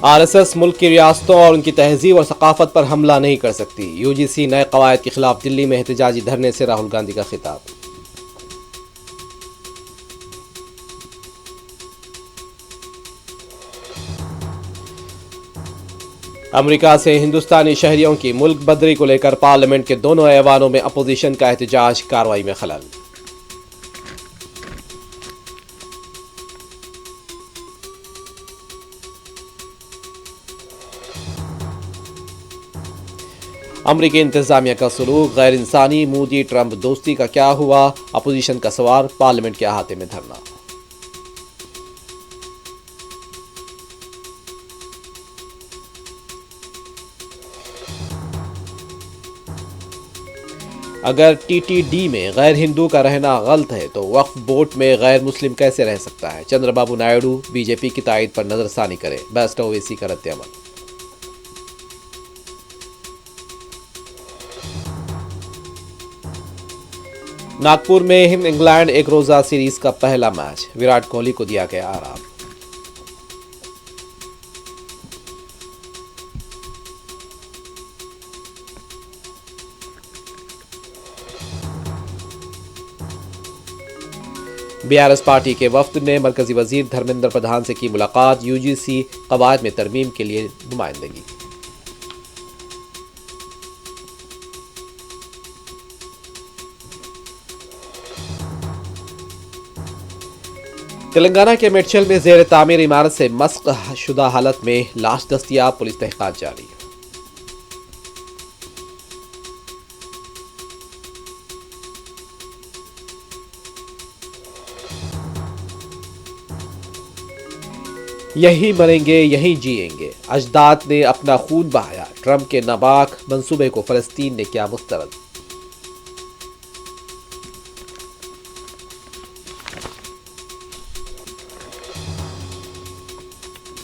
RSS मुल्क की रियासतों और उनकी तहजीब और सकाफत पर हमला नहीं कर सकती। यूजीसी नए कवायद के खिलाफ दिल्ली में एहतजाजी धरने से राहुल गांधी का खिताब। अमेरिका से हिंदुस्तानी शहरियों की मुल्क बदरी को लेकर पार्लियामेंट के दोनों ऐवानों में अपोजिशन का एहतजाज, कार्रवाई में खलल। अमरीकी इंतजामिया का सलूक गैर इंसानी, मोदी ट्रंप दोस्ती का क्या हुआ, अपोजिशन का सवाल, पार्लियामेंट के अहाते में धरना। अगर टीटीडी में गैर हिंदू का रहना गलत है तो वक्फ बोर्ड में गैर मुस्लिम कैसे रह सकता है? चंद्रबाबू नायडू बीजेपी की तायद पर नजरसानी करे, बेस्ट ओवैसी का रद्द-ए-अमल। नागपुर में हिंद इंग्लैंड एक रोजा सीरीज का पहला मैच, विराट कोहली को दिया गया आराम। बीआरएस पार्टी के वफ्द ने मरकजी वजीर धर्मेंद्र प्रधान से की मुलाकात, यूजीसी कवायद में तरमीम के लिए नुमाइंदगी। तेलंगाना के मेडचल में जेर तामीर इमारत से मस्क शुदा हालत में लाश दस्तियाब, पुलिस तहकीकात जारी। यही मरेंगे यही जिएंगे, अजदाद ने अपना खून बहाया, ट्रंप के नापाक मंसूबे को फलस्तीन ने किया मुस्तरद।